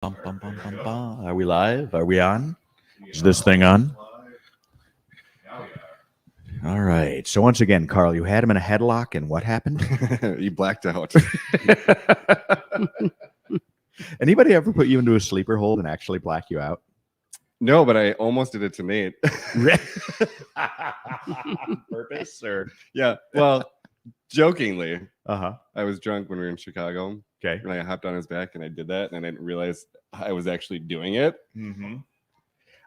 Bum, bum, bum, bum, bum. Are we live? Are we on? Is this thing on? All right. So once again, Karl, you had him in a headlock, and what happened? You blacked out. Anybody ever put you into a sleeper hold and actually black you out? No, but I almost did it to Nate. Purpose or Yeah. Well, jokingly, uh-huh. I was drunk when we were in Chicago, Okay. and I hopped on his back and I did that, and I didn't realize I was actually doing it. Mm-hmm.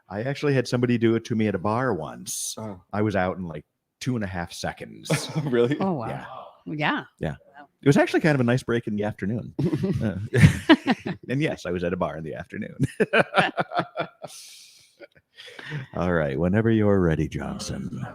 I actually had somebody do it to me at a bar once. Oh. I was out in like 2.5 seconds. Really? Oh, wow. Yeah. Yeah. It was actually kind of a nice break in the afternoon. And yes, I was at a bar in the afternoon. All right. Whenever you're ready, Johnson.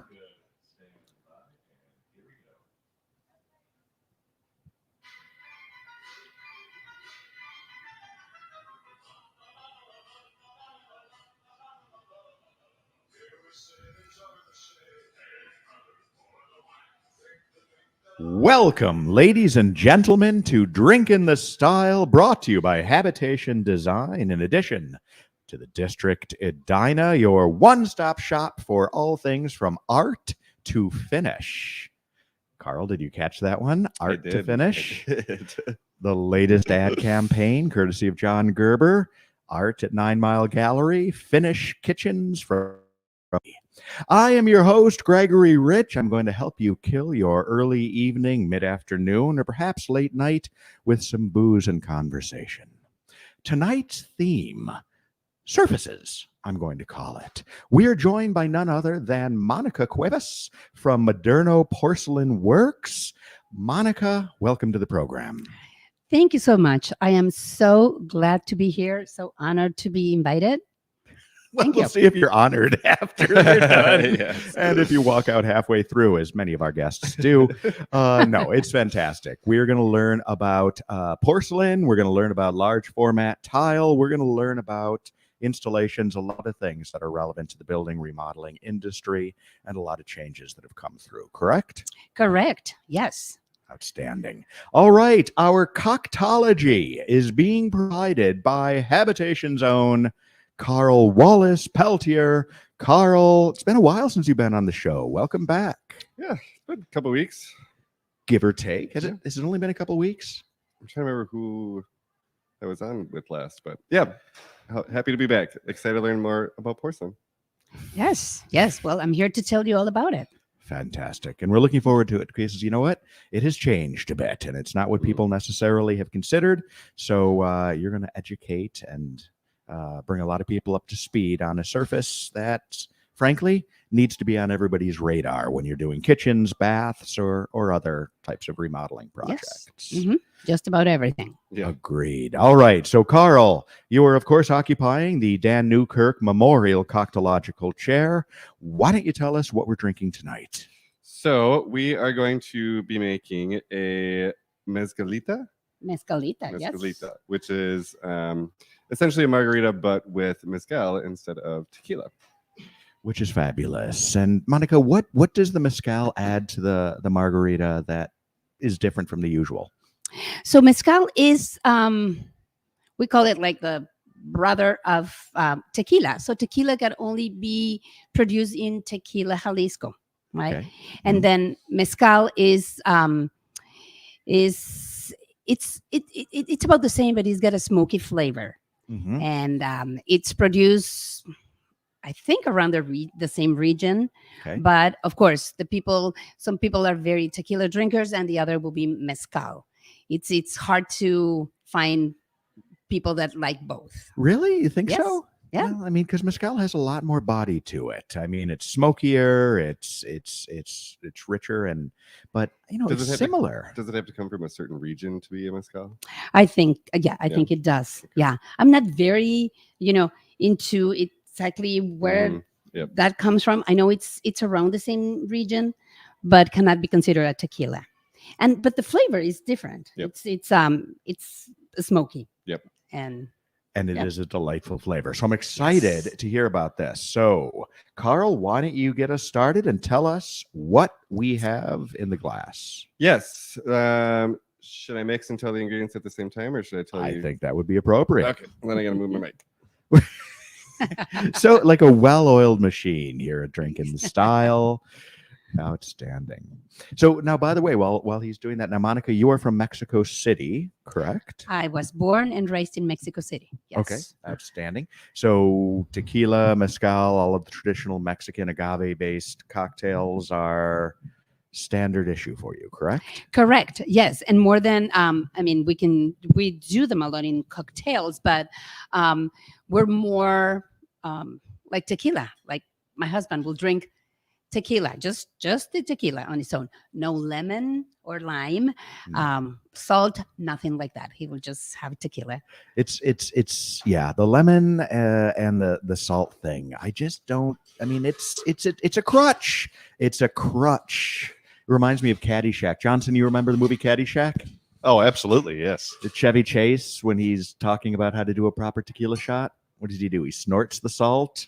Welcome, ladies and gentlemen, to Drinkin' the Style, brought to you by Habitation Design, in addition to the District Edina, your one-stop shop for all things from art to finish. Karl, did you catch that one? Art to finish. The latest ad campaign, courtesy of John Gerber. Art at 9 Mile Gallery. Finish kitchens for... I am your host, Gregory Rich. I'm going to help you kill your early evening, mid-afternoon, or perhaps late night with some booze and conversation. Tonight's theme, surfaces, I'm going to call it. We're joined by none other than Monica Cuevas from Moderno Porcelain Works. Monica, welcome to the program. Thank you so much. I am so glad to be here. So honored to be invited. Well, Thank we'll you. see if you're honored after they're done. Yes. And if you walk out halfway through, as many of our guests do. No, it's fantastic. We're going to learn about porcelain. We're going to learn about large format tile. We're going to learn about installations, a lot of things that are relevant to the building remodeling industry, and a lot of changes that have come through, correct? Correct. Yes. Outstanding. All right. Our coctology is being provided by Habitation's own Karl Peltier. Karl, it's been a while since you've been on the show. Welcome back. Yeah, it's been a couple weeks. Give or take. Has it only been a couple weeks? I'm trying to remember who I was on with last, but yeah, happy to be back. Excited to learn more about porcelain. Yes. Yes. Well, I'm here to tell you all about it. Fantastic. And we're looking forward to it because you know what? It has changed a bit and it's not what people necessarily have considered. So you're going to educate and bring a lot of people up to speed on a surface that, frankly, needs to be on everybody's radar when you're doing kitchens, baths, or other types of remodeling projects. Yes. Mm-hmm. Just about everything. Yeah. Agreed. All right. So, Karl, you are, of course, occupying the Dan Newkirk Memorial Coctological Chair. Why don't you tell us what we're drinking tonight? So we are going to be making a mezcalita. Mezcalita. Yes. Mezcalita, which is essentially a margarita, but with mezcal instead of tequila. Which is fabulous. And Monica, what does the mezcal add to the margarita that is different from the usual? So mezcal is, we call it like the brother of tequila. So tequila can only be produced in Tequila, Jalisco, right? Okay. And then mezcal is it's about the same, but it's got a smoky flavor. Mm-hmm. And it's produced, I think, around the same region. Okay. But of course, some people are very tequila drinkers, and the other will be mezcal. It's hard to find people that like both. Really? You think Yes. so? Yeah. Well, I mean, because mezcal has a lot more body to it. I mean, it's smokier, it's richer, but it's similar. Does it have to come from a certain region to be a mezcal? I think, I think it does. Yeah, I'm not very, into exactly where Yep. that comes from. I know it's around the same region, but cannot be considered a tequila. But the flavor is different. Yep. It's smoky. Yep. And it is a delightful flavor. So I'm excited to hear about this. So, Karl, why don't you get us started and tell us what we have in the glass? Yes. should I mix and tell the ingredients at the same time, or should I tell you? I think that would be appropriate. Okay, then I gotta move my mic. So, like a well-oiled machine here at Drinking Style. Outstanding. So now, by the way, while he's doing that, now, Monica, you are from Mexico City, correct? I was born and raised in Mexico City. Yes. Okay, outstanding. So tequila, mezcal, all of the traditional Mexican agave-based cocktails are standard issue for you, correct? Correct. Yes, and more than I mean, we do them a lot in cocktails, but we're more like tequila. Like my husband will drink tequila, just the tequila on its own, no lemon or lime, salt, nothing like that. He will just have tequila. It's yeah, the lemon and the salt thing. I just don't. I mean, it's a crutch. It's a crutch. It reminds me of Caddyshack. Johnson, you remember the movie Caddyshack? Oh, absolutely, yes. The Chevy Chase, when he's talking about how to do a proper tequila shot, what does he do? He snorts the salt,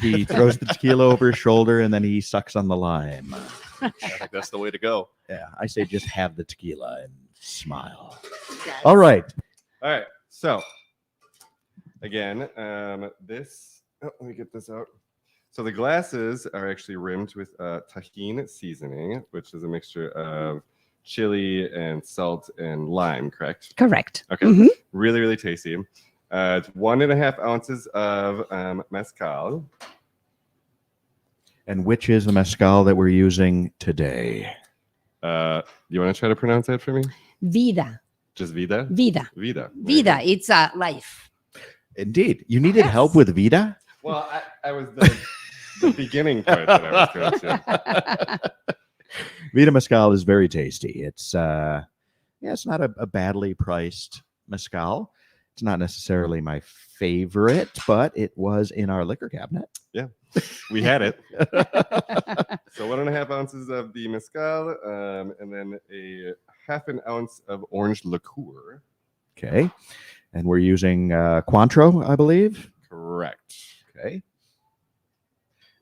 he throws the tequila over his shoulder, and then he sucks on the lime. I think that's the way to go. Yeah, I say just have the tequila and smile. Yes. All right. All right. So again, this. Oh, let me get this out. So the glasses are actually rimmed with tahini seasoning, which is a mixture of chili and salt and lime. Correct? Correct. Okay. Mhm. Really, really tasty. It's 1.5 ounces of mezcal. And which is the mezcal that we're using today? You want to try to pronounce that for me? Vida. Just vida? Vida. Vida. Vida. It's life. Indeed. You needed Yes. help with Vida? Well, I was the beginning part that I was going to. Vida mezcal is very tasty. It's it's not a badly priced mezcal. It's not necessarily my favorite, but it was in our liquor cabinet. Yeah, we had it. So 1.5 ounces of the mezcal, and then a 1/2 ounce of orange liqueur. Okay. And we're using Cointreau, I believe. Correct. Okay.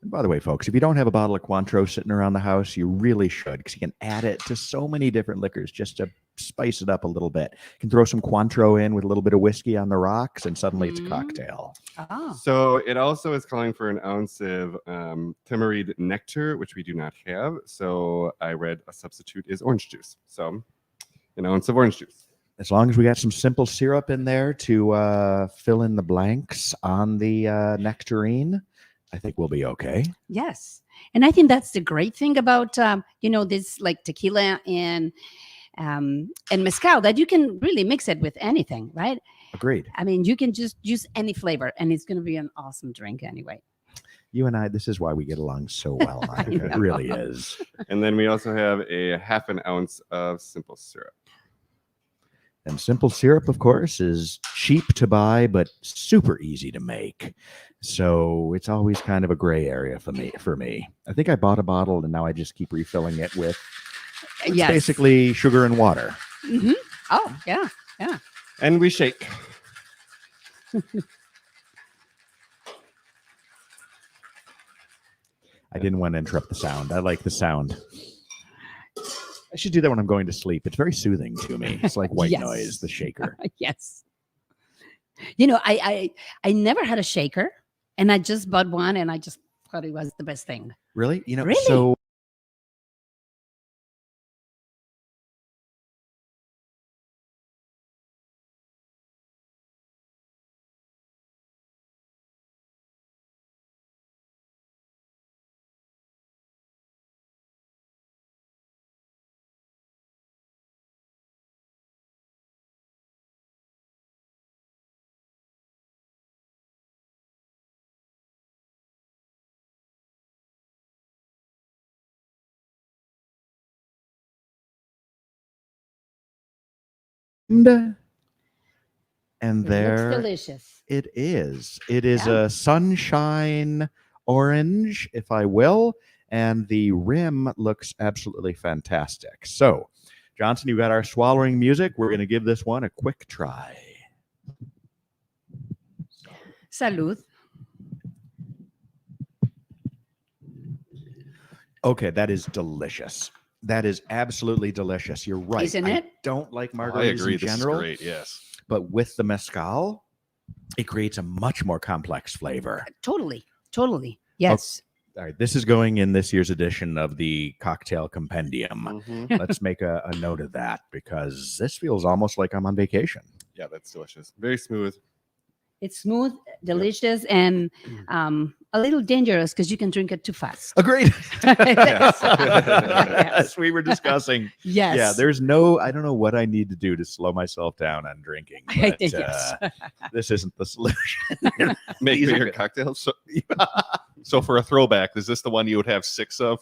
And by the way, folks, if you don't have a bottle of Cointreau sitting around the house, you really should, because you can add it to so many different liquors just to spice it up a little bit. You can throw some Cointreau in with a little bit of whiskey on the rocks, and suddenly it's a cocktail. Oh. So it also is calling for 1 ounce of tamarind nectar, which we do not have. So I read a substitute is orange juice. So 1 ounce of orange juice. As long as we got some simple syrup in there to fill in the blanks on the nectarine, I think we'll be okay. Yes. And I think that's the great thing about, this like tequila and mezcal, that you can really mix it with anything, right? Agreed. I mean, you can just use any flavor and it's going to be an awesome drink anyway. You and I, this is why we get along so well, Monica. It really is. And then we also have a 1/2 ounce of simple syrup. And simple syrup, of course, is cheap to buy, but super easy to make. So it's always kind of a gray area for me. I think I bought a bottle and now I just keep refilling it with it's Yes. basically sugar and water. Mhm. Oh, yeah. And we shake. I didn't want to interrupt the sound. I like the sound. I should do that when I'm going to sleep. It's very soothing to me. It's like white Yes. noise, the shaker. Yes. I never had a shaker and I just bought one and I just thought it was the best thing. Really? Really? So and It there looks delicious. it is. It is Yeah. a sunshine orange, if I will, and the rim looks absolutely fantastic. So, Johnson, you got our swallowing music. We're going to give this one a quick try. Salud. Okay, that is delicious. That is absolutely delicious. You're right. Isn't I it? don't like I margaritas agree. in This general, is great. Yes. but with the mezcal, it creates a much more complex flavor. Totally. Totally. Yes. All right, this is going in this year's edition of the Cocktail Compendium. Mhm. Let's make a note of that because this feels almost like I'm on vacation. Yeah, that's delicious. Very smooth. It's smooth, delicious, and a little dangerous because you can drink it too fast. Agreed. Yes. As we were discussing. Yes. Yeah, I don't know what I need to do to slow myself down on drinking. But, Yes. this isn't the solution. Make These are bigger good. cocktails. So for a throwback, is this the one you would have 6 of?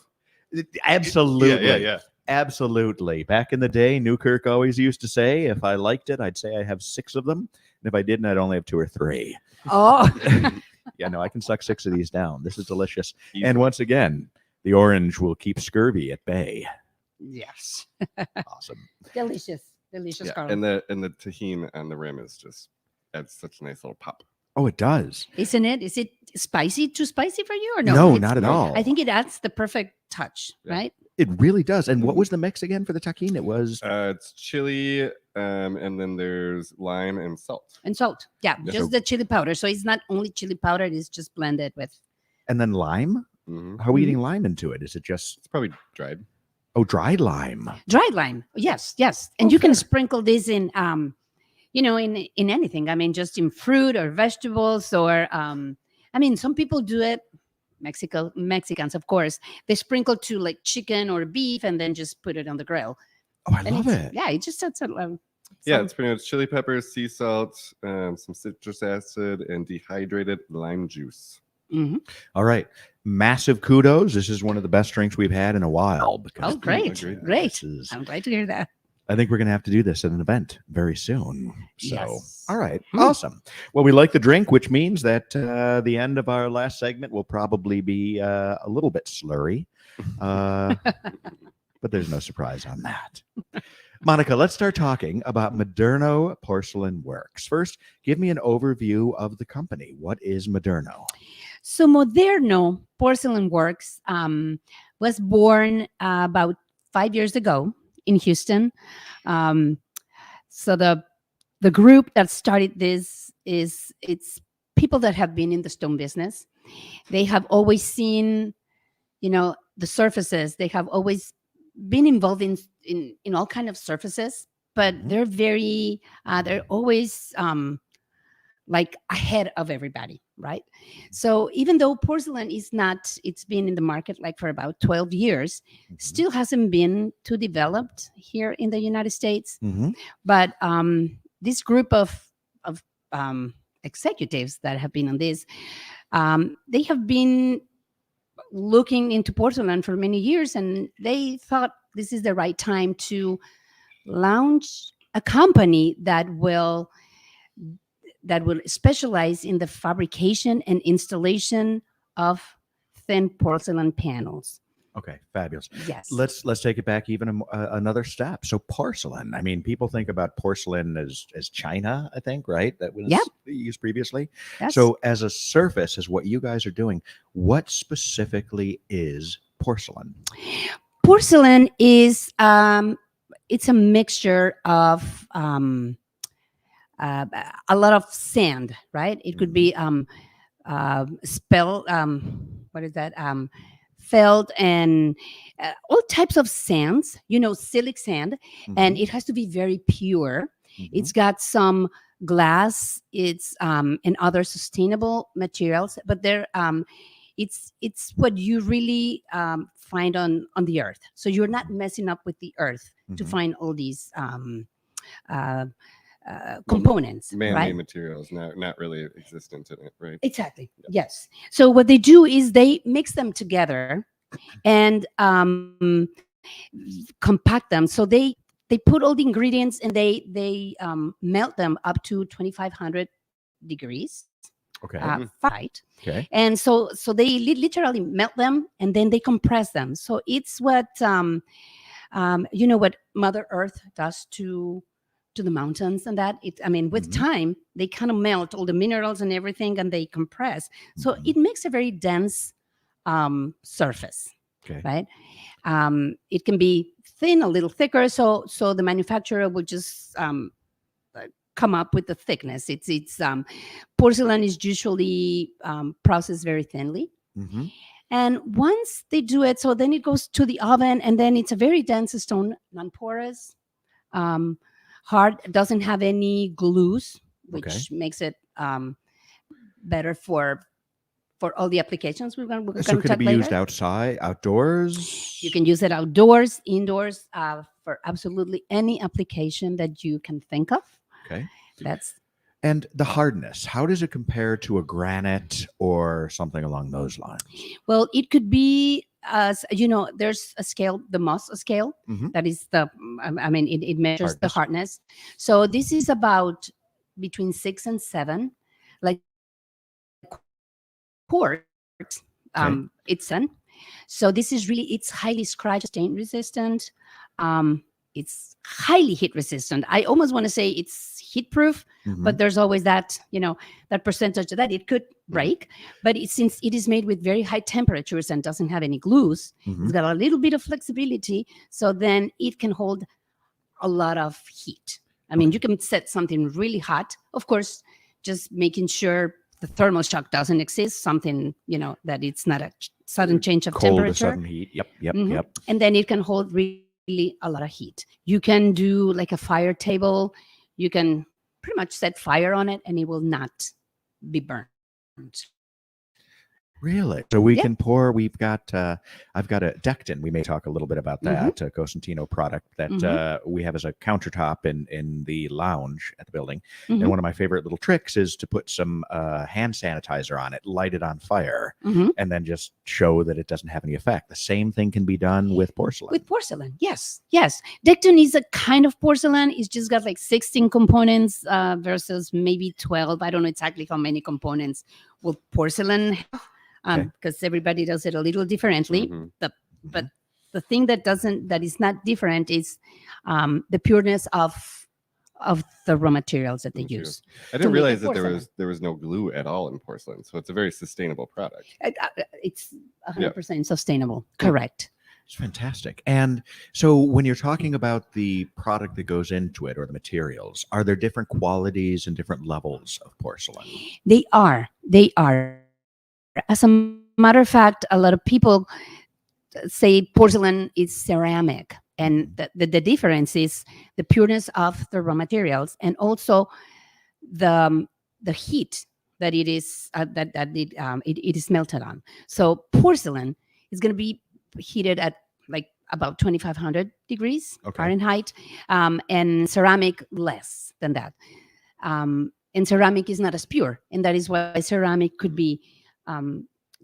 Absolutely. Yeah. Absolutely. Back in the day, Newkirk always used to say, if I liked it, I'd say I have 6 of them. And if I didn't, I'd only have 2 or 3. Oh, Yeah, no, I can suck 6 of these down. This is delicious. Easy. And once again, the orange will keep scurvy at bay. yes. Awesome. Delicious. Delicious, Yeah, Carl. and the tahini on the rim is just adds such a nice little pop. Oh, it does. Isn't it? Is it spicy? Too spicy for you or no? No, It's- not at all. I think it adds the perfect touch, Yeah. right? It really does. And what Mhm. was the mix again for the tahini? It was It's chili, and then there's lime and salt. And salt. Yeah, Yeah. just the chili powder. So it's not only chili powder, it's just blended with. and then lime. Mhm. How are we Mhm. eating lime into it? Is it just It's probably dried. dried lime? Dried lime. Yes, yes. And you can sprinkle this in in anything. I mean, just in fruit or vegetables or some people do it. Mexicans, of course, they sprinkle to like chicken or beef and then just put it on the grill. Oh, I And love it's- it. Yeah, it just adds Yeah, some- it's pretty much chili peppers, sea salt, some citrus acid, and dehydrated lime juice. Mhm. All right. Massive kudos. This is one of the best drinks we've had in a while. Because Oh, great. Agreed. Great. this is- I'm glad to hear that. I think we're going to have to do this at an event very soon. So, Yes. all right. Hmm. Awesome. Well, we like the drink, which means that the end of our last segment will probably be a little bit slurry. But there's no surprise on that. Monica, let's start talking about Moderno Porcelain Works. First, give me an overview of the company. What is Moderno? So Moderno Porcelain Works was born about 5 years ago in Houston. So the group that started this it's people that have been in the stone business. They have always seen, the surfaces. They have always been involved in all kind of surfaces, but Mhm. they're very they're always like ahead of everybody, right? So even though porcelain is not, it's been in the market like for about 12 years, still hasn't been too developed here in the United States. Mhm. But this group of executives that have been on this, they have been looking into porcelain for many years, and they thought this is the right time to launch a company that will specialize in the fabrication and installation of thin porcelain panels. Okay, fabulous. Yes. Let's take it back even another step. So porcelain. I mean, people think about porcelain as China, I think, right? That was Yep. used previously. Yes. So as a surface, is what you guys are doing. What specifically is porcelain? porcelain is it's a mixture of a lot of sand, right? It could be what is that? Felt and all types of sands, silic sand, and it has to be very pure. Mhm. It's got some glass, it's and other sustainable materials, but they're it's what you really find on the earth. So you're not messing up with the earth to Mhm. find all these components, Man-made right? materials, not really existent in it, right? Exactly. Yes. So what they do is they mix them together and compact them. So they put all the ingredients and they melt them up to 2,500 degrees Okay. Fahrenheit. Okay. And so they literally melt them and then they compress them. So it's what what Mother Earth does to the mountains and that. With Mhm. time they kind of melt all the minerals and everything and they compress. So Mhm. it makes a very dense surface, Okay. right? It can be thin, a little thicker. So the manufacturer will just come up with the thickness. It's porcelain is usually processed very thinly. Mm-hmm. And once they do it, so then it goes to the oven, and then it's a very dense stone, non-porous, hard, doesn't have any glues, which Okay. makes it better for all the applications we're going to So could it talk be later. used outside, outdoors? You can use it outdoors, indoors, for absolutely any application that you can think of. Okay. That's And the hardness, how does it compare to a granite or something along those lines? well, it could be as there's a scale, the Moss scale, Mhm. that is it measures the Hardness. hardness. So this is about between 6 and 7, like quartz. Okay. It's an So this is really, it's highly scratch stain resistant. It's highly heat resistant. I almost want to say it's heat proof, Mhm. but there's always that, that percentage that it could break. But since it is made with very high temperatures and doesn't have any glues, Mhm. it's got a little bit of flexibility. So then it can hold a lot of heat. I mean, you can set something really hot, of course, just making sure the thermal shock doesn't exist, something, that it's not a sudden change of Cold or temperature. sudden heat. Yep. Mhm. Yep. And then it can hold really a lot of heat. You can do like a fire table. You can pretty much set fire on it and it will not be burned. Really? So we Yeah. can pour. I've got a Dectin. We may talk a little bit about Mhm. that Cosentino product that Mhm. we have as a countertop in the lounge at the building. Mhm. And one of my favorite little tricks is to put some hand sanitizer on it, light it on fire, Mhm. and then just show that it doesn't have any effect. The same thing can be done with porcelain. With porcelain, yes. Decton is a kind of porcelain. It's just got like 16 components versus maybe 12. I don't know exactly how many components will porcelain have, Okay. because everybody does it a little differently. Mhm. But the thing that is not different is the pureness of the raw materials that they Materials. use. I to didn't make it realize that porcelain. there was no glue at all in porcelain, so it's a very sustainable product. It's 100% sustainable. Correct. It's fantastic. And so when you're talking about the product that goes into it or the materials, are there different qualities and different levels of porcelain? They are. As a matter of fact, a lot of people say porcelain is ceramic, and the difference is the pureness of the raw materials and also the heat that it is it is melted on. So porcelain is going to be heated at like about 2,500 degrees Fahrenheit, and ceramic less than that. And ceramic is not as pure, and that is why ceramic could be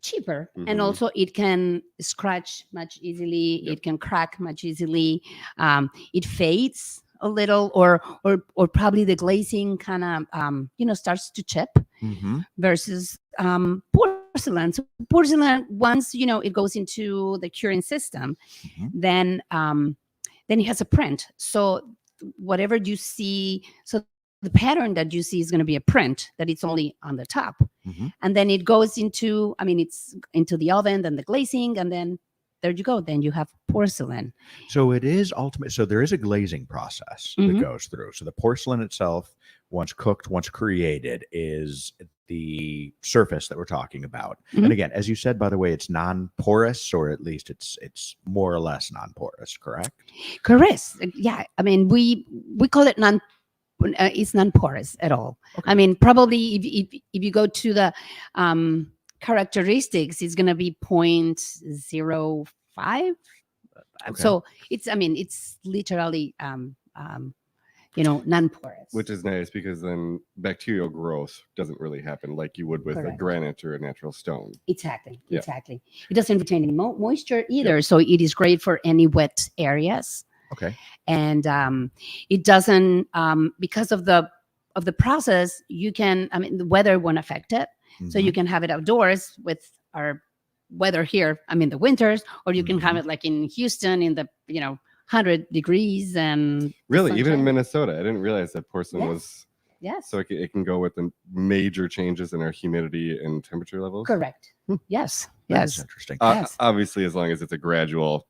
cheaper, and Mhm. also it can scratch much easily. Yep. It can crack much easily. It fades a little, or probably the glazing kind of starts to chip, Mm-hmm. versus porcelain. So porcelain, once it goes into the curing system, Mhm. then it has a print. So whatever you see, so the pattern that you see is going to be a print that it's only on the top. Mhm. And then it goes into, it's into the oven, then the glazing, and then there you go. Then you have porcelain. So it is ultimate. So there is a glazing process that Mhm. goes through. So the porcelain itself, once cooked, once created, is the surface that we're talking about. Mhm. And again, as you said, by the way, it's non-porous, or at least it's more or less non-porous, correct? Correct. Yeah. We call it it's non-porous at all. Okay. Probably if you go to the characteristics, it's going to be 0.05. Okay. So it's literally non-porous. Which is nice because then bacterial growth doesn't really happen like you would with a Correct. granite or a natural stone. Exactly. Yeah. Exactly. It doesn't retain any moisture either, so it is great for any wet areas. Okay. And it doesn't because of the process. You can the weather won't affect it, so you can have it outdoors with our weather here. The winters, or you can have it like in Houston in the 100 degrees and Really, even in sunshine. Minnesota, I didn't realize that porcelain Yes. was Yes. so it can go with the major changes in our humidity and temperature levels. Correct. Yes. That's Yes. interesting. Yes. Obviously, as long as it's a gradual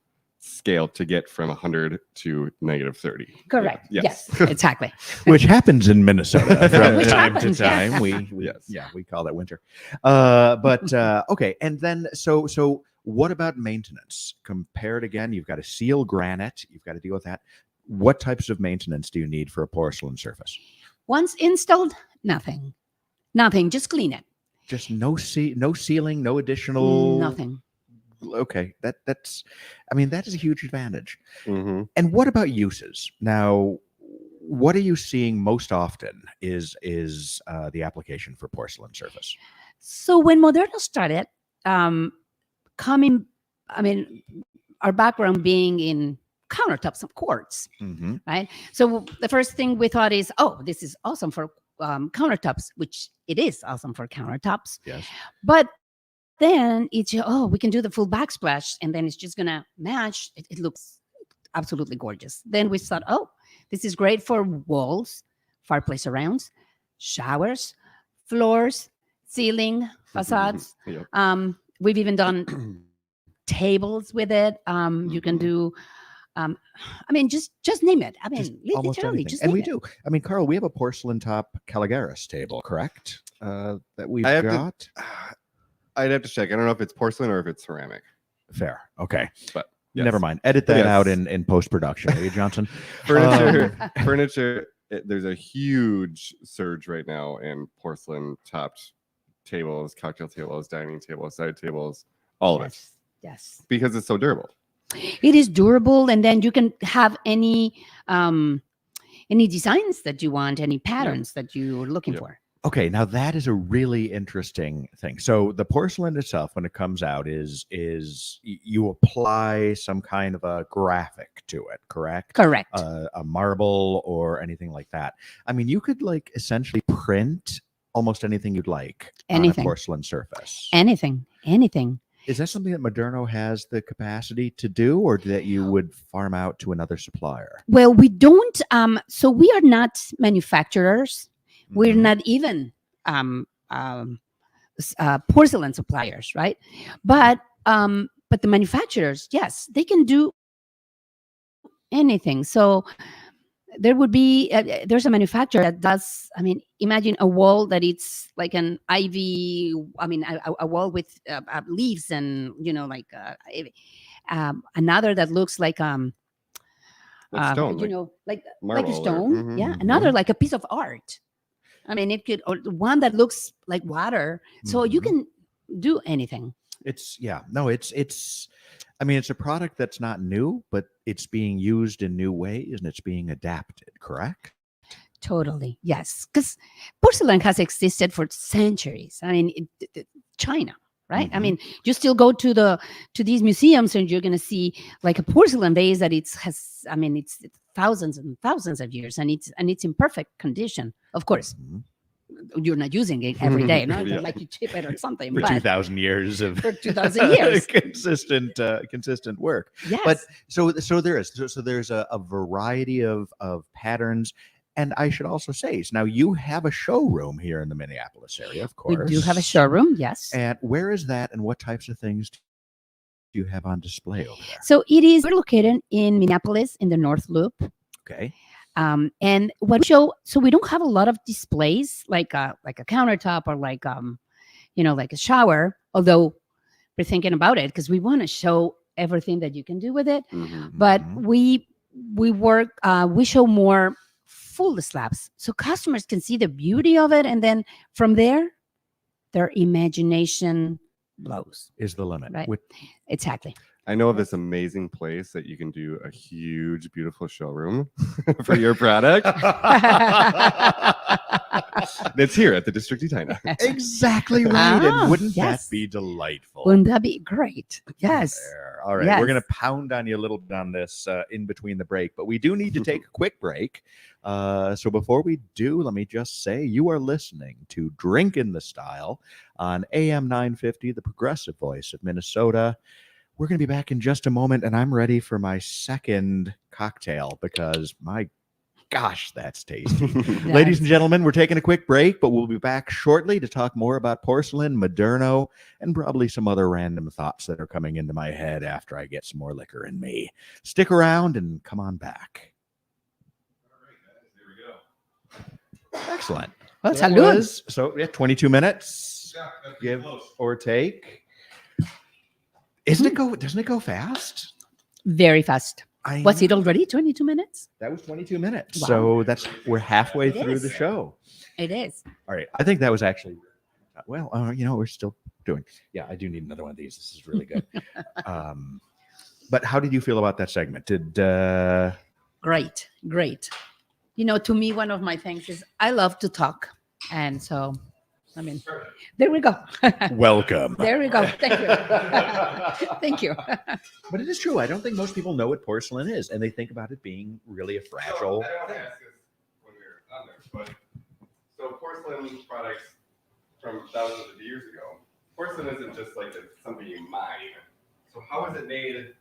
scale to get from 100 to -30. Correct. Yeah. Yes, exactly. Which happens in Minnesota from Which time happens, to yeah. time. We Yes. yeah, we call that winter. Okay, and then so what about maintenance? Compared again, you've got to seal granite, you've got to deal with that. What types of maintenance do you need for a porcelain surface? Once installed, nothing. Just clean it. Just no sealing, no additional Nothing. Okay, that's I mean that is a huge advantage. hmm And what about uses? Now, what are you seeing most often is the application for porcelain surface? So when Moderno started, coming, I mean, our background being in countertops of quartz, Mm-hmm. right? So the first thing we thought is, oh, this is awesome for countertops, which it is awesome for countertops. Yes. But then it's, oh, we can do the full backsplash and then it's just going to match. It looks absolutely gorgeous. Then we thought, oh, this is great for walls, fireplace surrounds, showers, floors, ceiling, facades. Yep. We've even done tables with it. You can do, I mean, just name it. I Just mean, almost literally, anything. just And name we it. do. I mean, Carl, we have a porcelain top Caligaris table, correct? That we've I have to- got. I'd have to check. I don't know if it's porcelain or if it's ceramic. Fair. Okay. But yes. Never mind. Edit that Yes. out in post production, eh, Johnson? Furniture. There's a huge surge right now in porcelain topped tables, cocktail tables, dining tables, side tables, all of it, Yes. because it's so durable. It is durable, and then you can have any designs that you want, any patterns that you're looking Yep. for. Okay, now that is a really interesting thing. So the porcelain itself, when it comes out, is you apply some kind of a graphic to it, correct? Correct. A marble or anything like that. I mean, you could like essentially print almost anything you'd like on a Anything. porcelain surface. Anything. Is that something that Moderno has the capacity to do, or that you would farm out to another supplier? Well, we don't. So we are not manufacturers. We're Mhm. not even porcelain suppliers, right? But the manufacturers, yes, they can do anything. So there would be there's a manufacturer that does. I mean, imagine a wall that it's like an ivy. I mean, a wall with leaves and like another that looks like Like stone, you like know, like marble a or- stone. mhm, Yeah, mhm. another like a piece of art. I mean, it could, or one that looks like water. So you Mhm. can do anything. It's I mean, it's a product that's not new, but it's being used in new ways and it's being adapted, correct? Totally. Yes. Because porcelain has existed for centuries. I mean, China, right? I Mhm. mean, you still go to these museums and you're going to see like a porcelain vase that it's thousands and thousands of years and it's in perfect condition. Of course, Mhm. you're not using it every day, no? Yeah. Like you chip it or something. For but 2,000 years of for 2,000 years. consistent work. Yes. But so there's a variety of patterns. And I should also say, so now you have a showroom here in the Minneapolis area, of we course. do have a showroom. Yes. And where is that, and what types of things do you have on display over there? So we're located in Minneapolis in the North Loop. Okay. And what we show, so we don't have a lot of displays like a countertop or like like a shower, although we're thinking about it because we want to show everything that you can do with it. Mhm. But Mhm. we show more full slabs so customers can see the beauty of it, and then from there their imagination blows. Is the limit. Right. With- Exactly. I know of this amazing place that you can do a huge, beautiful showroom for your product. That's here at the District Edina. Exactly right. Ah, And wouldn't yes. that be delightful? Wouldn't that be great? Yes. There. All right. Yes. We're going to pound on you a little bit on this in between the break, but we do need to take a quick break. So before we do, let me just say you are listening to Drink in the Style on AM 950, the progressive voice of Minnesota. We're going to be back in just a moment, and I'm ready for my second cocktail because my Gosh, that's tasty. Ladies and gentlemen, we're taking a quick break, but we'll be back shortly to talk more about porcelain, Moderno, and probably some other random thoughts that are coming into my head after I get some more liquor in me. Stick around and come on back. All right, guys, there we go. Excellent. Well, So that salud. was- So, yeah, 22 minutes, Yeah, that's give close. or take. Doesn't it go fast? Very fast. I Was it know. already 22 minutes? That was 22 minutes. Wow. So we're halfway It through is. the show. It is. All right. I think that was actually, well, we're still doing. Yeah, I do need another one of these. This is really good. But how did you feel about that segment? Great. Great. To me, one of my things is I love to talk. And so, there we go. Welcome. There we go. Thank you. Thank you. But it is true. I don't think most people know what porcelain is, and they think about it being really a So, fragile. I don't want to ask this when we were on there, but so porcelain products from thousands of years ago, porcelain isn't just like something you mine. So how is it made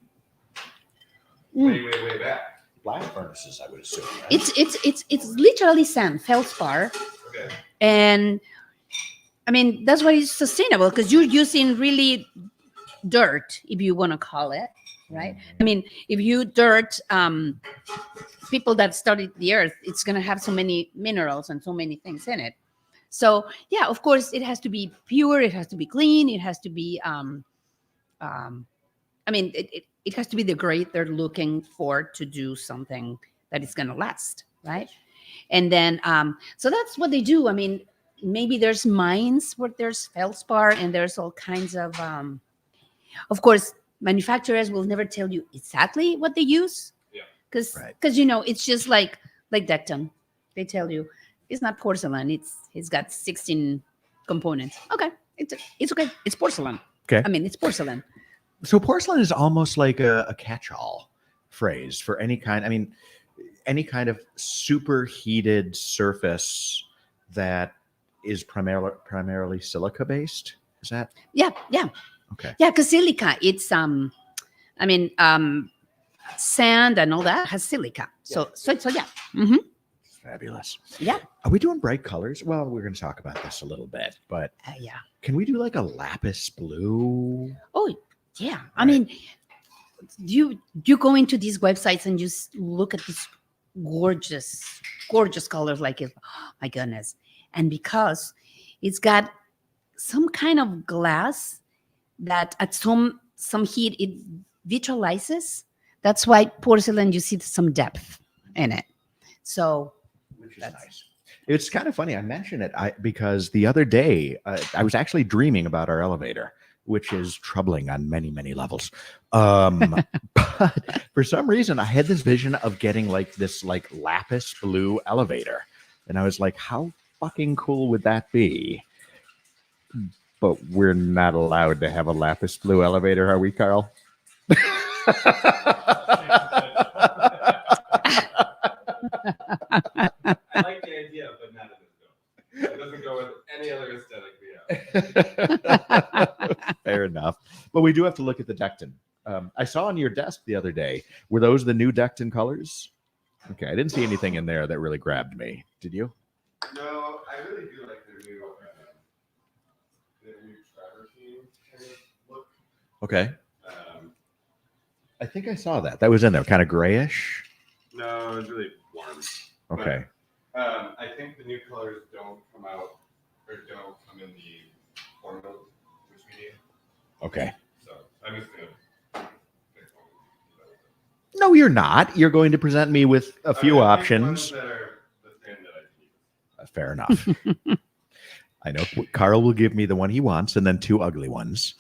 way back? Blast furnaces, I would assume. Right? It's literally sand, feldspar. Okay. And that's why it's sustainable, because you're using really dirt, if you want to call it, right? If you dirt, people that studied the earth, it's going to have so many minerals and so many things in it. So yeah, of course, it has to be pure. It has to be clean. It has to be, it has to be the grade they're looking for to do something that is going to last, right? And then, so that's what they do. Maybe there's mines where there's feldspar, and there's all kinds of course, manufacturers will never tell you exactly what they use. Yeah. Because Right. it's just like Decton. They tell you it's not porcelain. It's got 16 components. Okay. It's okay. It's porcelain. Okay. It's porcelain. So porcelain is almost like a catch-all phrase for any kind. Any kind of superheated surface that is primarily silica-based. Is that Yeah. okay? Yeah, because silica, it's sand and all that has silica. So yeah. Mm-hmm. Fabulous. Yeah. Are we doing bright colors? Well, we're going to talk about this a little bit, but Yeah. can we do like a lapis blue? Oh, yeah. Right. You go into these websites and just look at these gorgeous colors, like it. Oh, my goodness. And because it's got some kind of glass that at some heat it vitralizes. That's why porcelain, you see some depth in it. So Which is nice. It's kind of funny. I mention it because the other day I was actually dreaming about our elevator, which is troubling on many, many levels. But for some reason, I had this vision of getting this lapis blue elevator. And I was like, how fucking cool would that be? But we're not allowed to have a lapis blue elevator, are we, Karl? I like the idea, but not in this film. It doesn't go with any other aesthetic we have. Fair enough. But we do have to look at the Decton. I saw on your desk the other day, were those the new Decton colors? Okay, I didn't see anything in there that really grabbed me. Did you? No, I really do like their new travertine kind of look. Okay. I think I saw that. That was in there, kind of grayish. No, it's really warm. Okay. I think the new colors don't come out or don't come in the formula which we need. Okay. So I'm just gonna pick one. No, you're not. You're going to present me with a few I'm gonna pick ones options. that are the same that I can use. Fair enough. I know Karl will give me the one he wants and then two ugly ones.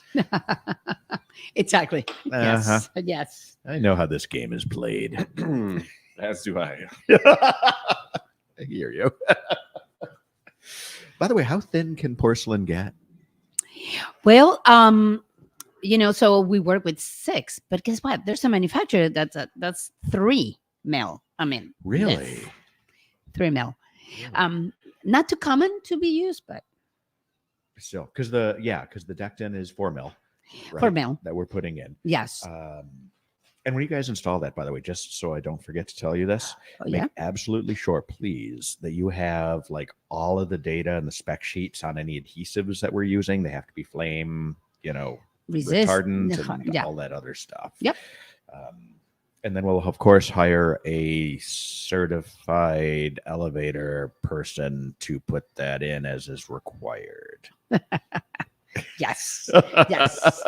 Exactly. Uh-huh. Yes. Yes. I know how this game is played. As do I. I hear you. By the way, how thin can porcelain get? Well, so we work with 6, but guess what? There's a manufacturer that's 3 mil. Really? Yes, 3 mil. Not too common to be used, but Still, because the Decton is 4 mil. Right, 4 mil. that we're putting in. Yes. And when you guys install that, by the way, just so I don't forget to tell you this, Oh, make yeah. absolutely sure, please, that you have like all of the data and the spec sheets on any adhesives that we're using. They have to be flame, Resist. retardant and Yeah. all that other stuff. Yep. And then we'll, of course, hire a certified elevator person to put that in as is required. Yes. Yes.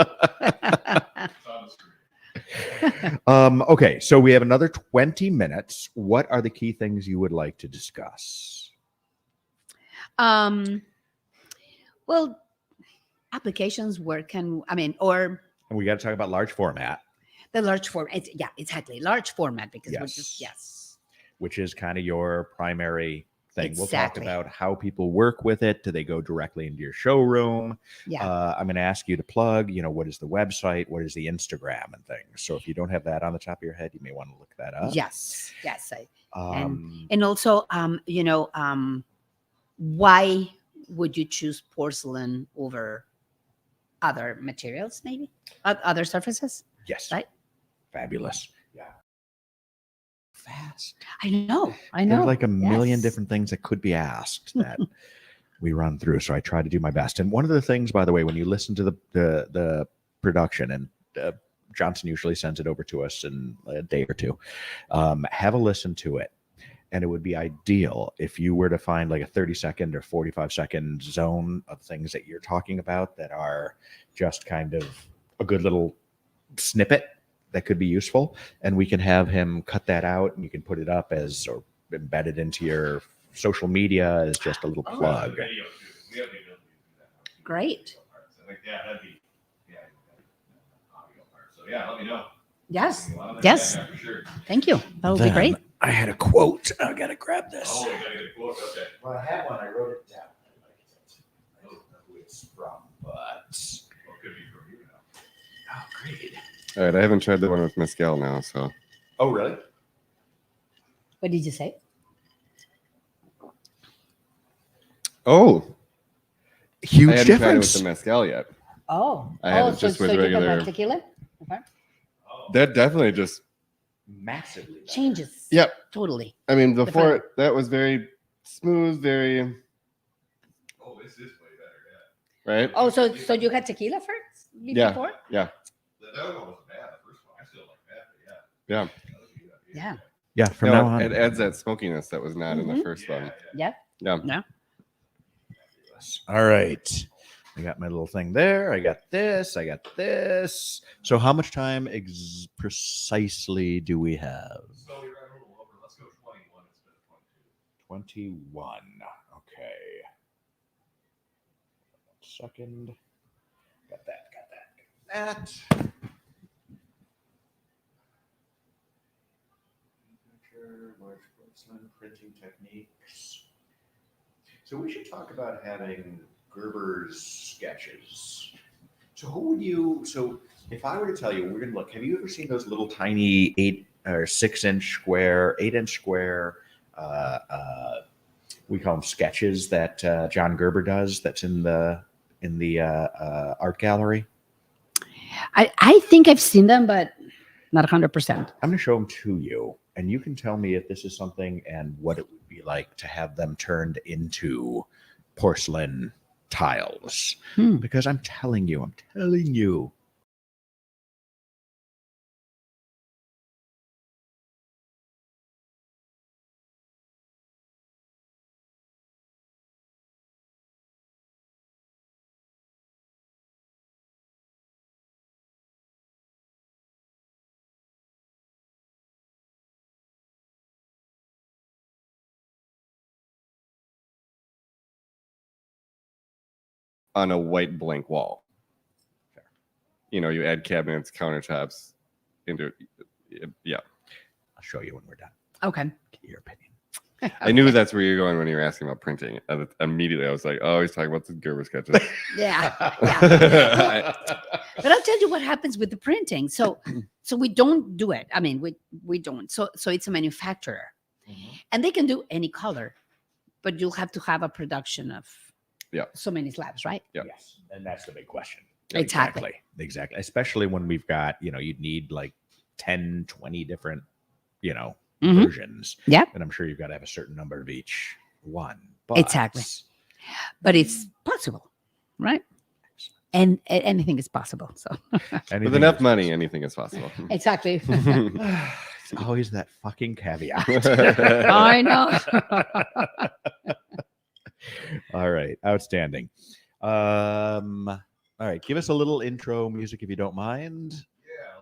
Okay, so we have another 20 minutes. What are the key things you would like to discuss? Well, applications where or And we got to talk about large format, the large format. Yeah, exactly. Large format because we're Yes. just, yes. which is kind of your primary thing. We'll talk Exactly. about how people work with it. Do they go directly into your showroom? Yeah. I'm going to ask you to plug, what is the website? What is the Instagram and things? So if you don't have that on the top of your head, you may want to look that up. Yes. Yes. Um, And also, why would you choose porcelain over other materials, maybe other surfaces? yes. Right. Fabulous. Yeah. Fast. I know. There's like a million Yes. different things that could be asked that we run through. So I try to do my best. And one of the things, by the way, when you listen to the production, and Johnson usually sends it over to us in a day or two, have a listen to it. And it would be ideal if you were to find like a 30-second or 45-second zone of things that you're talking about that are just kind of a good little snippet that could be useful. And we can have him cut that out and you can put it up as or embed it into your social media as just a little plug. Video too. We have the ability to do that. Great. I think, that'd be, audio part. So yeah, let me know. Yes. Well, I'll Yes. yeah, for sure. Thank you. That would be Then great. I had a quote. I got to grab this. Oh, we gotta get a quote. Okay. Well, I had one. I wrote it down. I don't know who it's from, but Well, it could be from you now. oh, great. All right, I haven't tried the one with mezcal now, so Oh, really? What did you say? I Huge hadn't tried it with difference. the mezcal yet. Oh. I had it so, just with so you regular- got tequila? Okay. Oh. That definitely just, Massively. better. Changes. yep. Totally. I mean, flavor. before that was very smooth, very Oh, this is way better. right. Oh, so you had tequila first? Yeah. Before? Yeah, The other one wasn't bad. The first one, I still like that. But yeah. That was good. Yeah. Yeah, from No, now on. it adds that smokiness that was not in the Mhm. first one. Yeah. Yeah. All right. I got my little thing there. I got this. I got this. So how much time precisely do we have? So we ran a little over. Let's go 21 instead of 21. Okay. 1 second. Got that. Large porcelain printing techniques. So we should talk about having Gerber's sketches. So who would you? So if I were to tell you, we're gonna look. Have you ever seen those little tiny 8 square? We call them sketches that John Gerber does. That's in the art gallery. I think I've seen them, but not 100%. I'm going to show them to you, and you can tell me if this is something and what it would be like to have them turned into porcelain tiles. Because I'm telling you. On a white blank wall. You know, you add cabinets, countertops into yeah. I'll show you when we're done. Okay. Get your opinion. I knew that's where you're going when you were asking about printing. And immediately I was like, oh, he's talking about the Gerber sketches. Yeah. Yeah. But I'll tell you what happens with the printing. So we don't do it. I mean, we don't. So it's a manufacturer, and they can do any color, but you'll have to have a production of so many slabs, right? Yeah. Yes, and that's the big question. Exactly. Exactly. Especially when we've got, you'd need like 10, 20 different, Mhm. versions. Yep. And I'm sure you've got to have a certain number of each one. But Exactly. But it's possible, right? And anything is possible. So anything With enough is money, possible. anything is possible. exactly. It's always that fucking caveat. I know. All right. Outstanding. All right. Give us a little intro music if you don't mind. Yeah.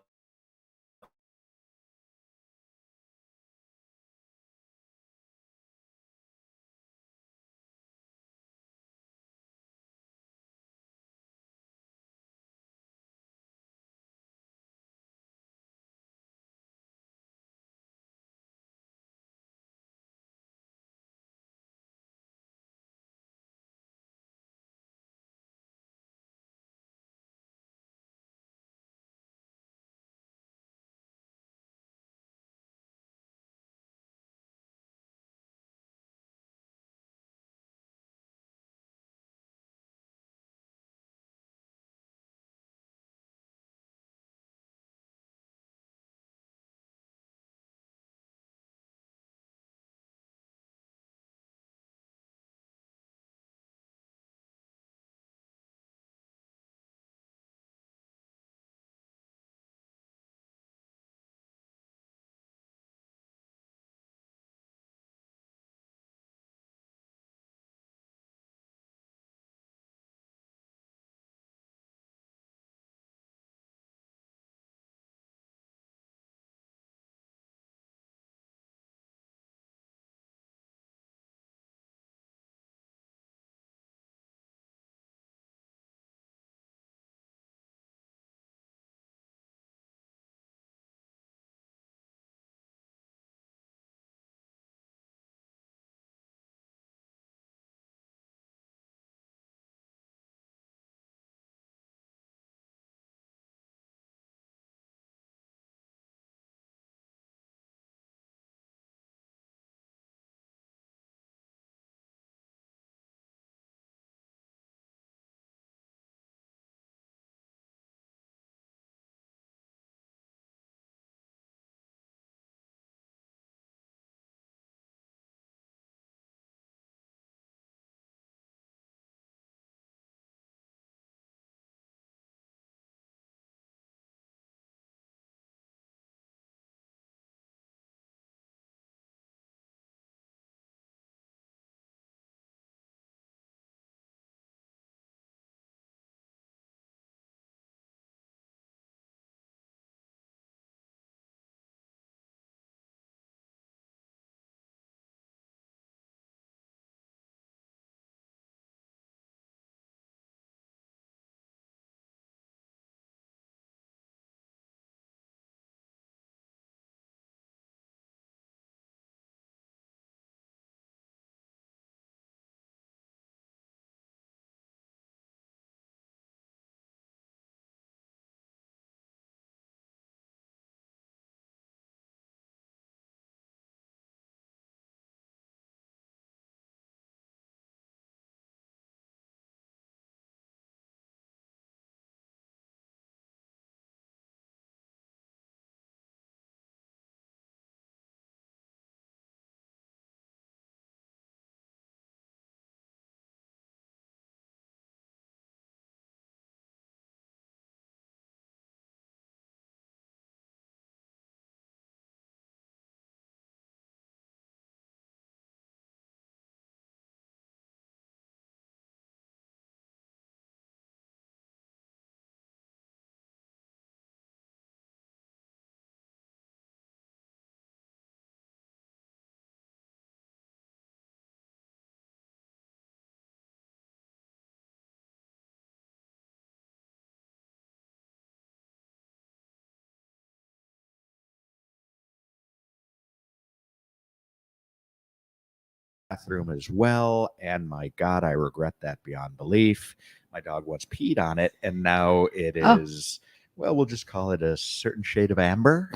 Bathroom as well. And my God, I regret that beyond belief. My dog once peed on it, and now it Oh. is, well, we'll just call it a certain shade of amber.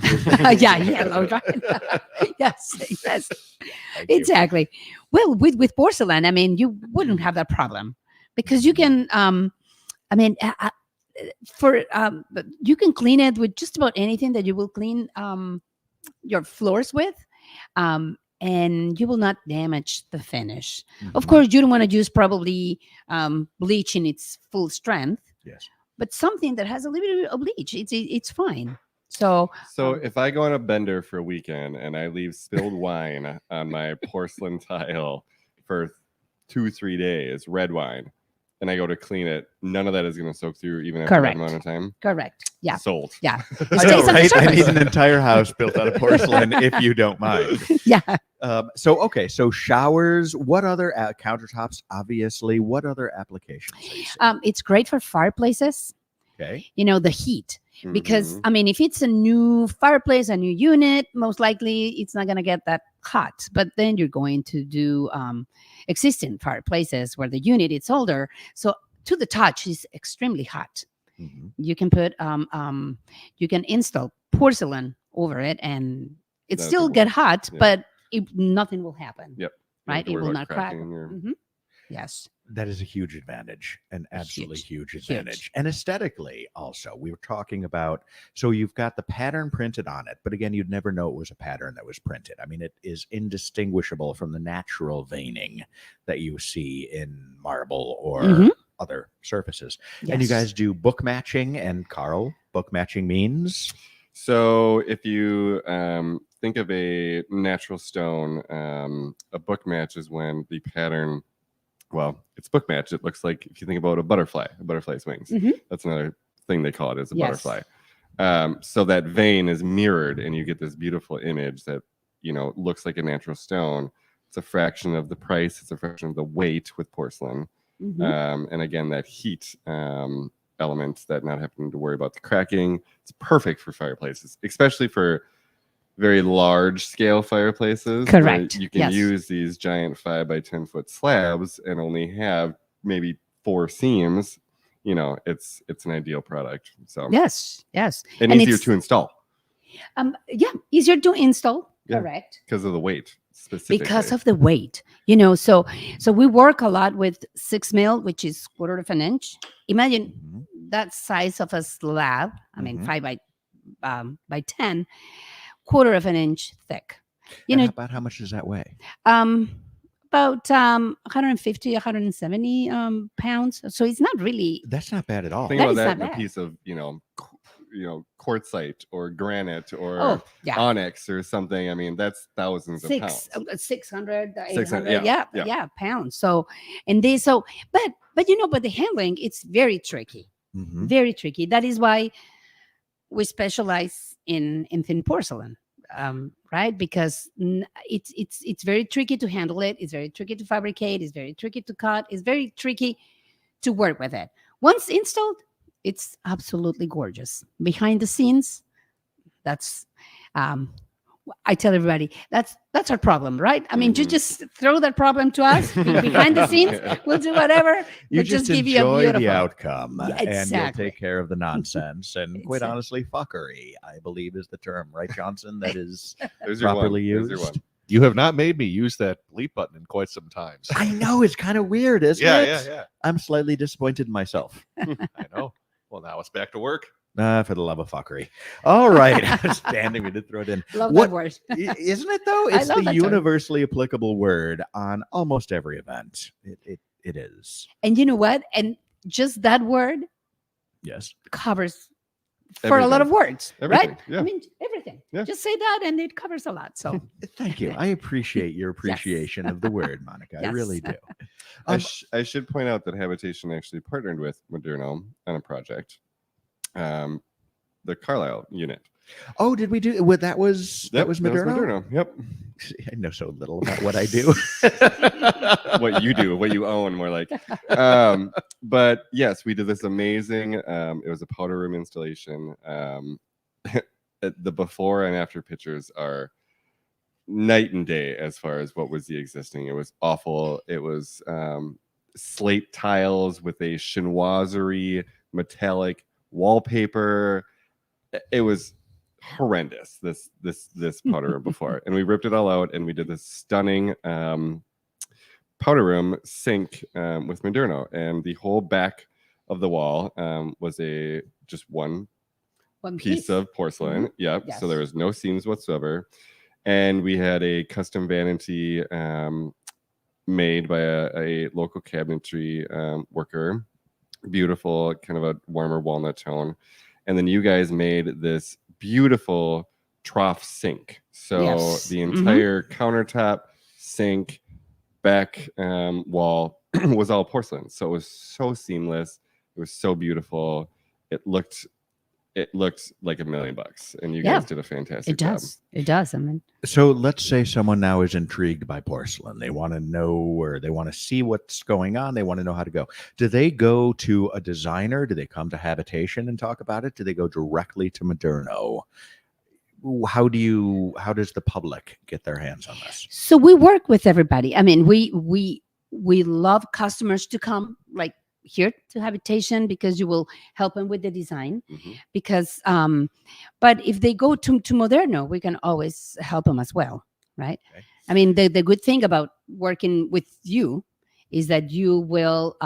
yeah, yellow, right? yes, yes, Thank you. exactly. Well, with porcelain, I mean, you wouldn't have that problem because you can. I mean, but you can clean it with just about anything that you will clean your floors with, and you will not damage the finish. Of Mhm. course, you don't want to use probably bleach in its full strength, Yes. but something that has a little bit of bleach, it's fine. So So if I go on a bender for a weekend and I leave spilled wine on my porcelain tile for 2-3 days, red wine, and I go to clean it, none of that is going to soak through even after that Correct. amount of time. correct, yeah, Sold. yeah. It I stays know, on the right? I surface. need an entire house built out of porcelain, if you don't mind. Yeah. So showers. What other countertops? Obviously, what other applications? Are you seeing? It's great for fireplaces. Okay. The heat. Because Mhm. I mean, if it's a new fireplace, a new unit, most likely it's not going to get that hot. But then you're going to do existing fireplaces where the unit is older, so to the touch is extremely hot. Mhm. You can put you can install porcelain over it, and it That'll still work. get hot, Yeah. but nothing will happen. Yep. You don't Right? have to It worry will about not crack. cracking or- Mhm. Yes. That is a huge advantage, an absolutely huge Huge. advantage. And aesthetically, also, we were talking about, so you've got the pattern printed on it, but again, you'd never know it was a pattern that was printed. I mean, it is indistinguishable from the natural veining that you see in marble or Mhm. other surfaces. Yes. And you guys do book matching, and Karl, book matching means? So if you think of a natural stone, a book match is when the pattern, well, it's book match. It looks like, if you think about a butterfly's wings. Mhm. That's another thing they call it, is a Yes. butterfly. So that vein is mirrored and you get this beautiful image that, looks like a natural stone. It's a fraction of the price. It's a fraction of the weight with porcelain. Mhm. And again, that heat element, that not having to worry about the cracking, it's perfect for fireplaces, especially for very large scale fireplaces. where Correct. You can Yes. use these giant 5 by 10 foot slabs and only have maybe 4 seams. It's an ideal product. So Yes. Yes. and And easier it's- to install Yeah, easier to install. Yeah. Correct. because of the weight specifically. Because of the weight, so we work a lot with 6 mil, which is quarter of an inch. Imagine Mhm. that size of a slab. I mean, Mhm. 5 by 10, quarter of an inch thick. And about how much does that weigh? About 150, 170 pounds. So it's not really. That's not bad at all. Think That about is that not in a bad. piece of quartzite or granite or Oh yeah, onyx or something. I mean, that's thousands of pounds. 600, 600, 800, yeah. yeah, pounds. So, but the handling, it's very tricky. Mhm. Very tricky. That is why we specialize in thin porcelain, right? Because it's very tricky to handle it. It's very tricky to fabricate. It's very tricky to cut. It's very tricky to work with it. Once installed, it's absolutely gorgeous. Behind the scenes, that's I tell everybody that's our problem, right? I mean, you Mhm. just throw that problem to us behind the scenes. We'll do whatever. You We'll just give you a enjoy the beautiful outcome, Yeah, and you'll exactly. take care of the nonsense. And quite Exactly. honestly, fuckery, I believe, is the term, right, Johnson? That is There's your one. properly There's your used. one. You have not made me use that bleep button in quite some time. so- I know it's kind of weird, isn't yeah, it? yeah. I'm slightly disappointed in myself. I know. Well, now it's back to work. For the love of fucking. All right. Outstanding. We did throw it in. Love What- that word. Isn't it, though? I It's love the that term. universally applicable word on almost every event. It is. And you know what? And just that word Yes. covers for a lot of words, Everything, right? yeah. I mean, everything. Yeah. Just say that, and it covers a lot. So Thank you. I appreciate your appreciation of the word, Monica. I Yes. really do. I should point out that Habitation actually partnered with Moderno on a project, the Carlisle unit. Oh, did we do what? That was Moderno? Moderno. Yep. I know so little about what I do. What you do, what you own, more like. But yes, we did this amazing. It was a powder room installation. The before and after pictures are night and day as far as what was the existing. It was awful. It was slate tiles with a chinoiserie metallic wallpaper. It was horrendous, this powder room before, and we ripped it all out and we did this stunning powder room sink with Moderno, and the whole back of the wall was just one One piece of porcelain. Yep. Yes. So there was no seams whatsoever. And we had a custom vanity made by a local cabinetry worker. Beautiful, kind of a warmer walnut tone. And then you guys made this beautiful trough sink. So Yes. the entire countertop, sink, back wall was all porcelain. So it was so seamless. It was so beautiful. It looked like $1 million, and you guys did a fantastic It does. It does. I mean, So let's say someone now is intrigued by porcelain. They want to know, or they want to see what's going on. They want to know how to go. Do they go to a designer? Do they come to Habitation and talk about it? Do they go directly to Moderno? How does the public get their hands on this? so we work with everybody. I mean, we love customers to come like here to Habitation because you will help them with the design. Mhm. Because but if they go to Moderno, we can always help them as well, right? Okay. I mean, the good thing about working with you is that you will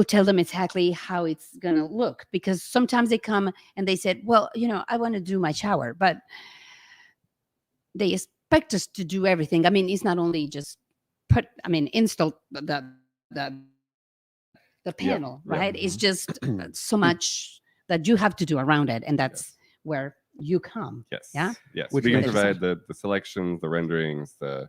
tell them exactly how it's gonna look, because sometimes they come and they said, well, I want to do my shower, but they expect us to do everything. I mean, it's not only just install the panel, Yep. right? It's just so much that you have to do around it, and that's where you come. Yes. Yeah? Yes. Which We can makes provide the selections, the renderings, the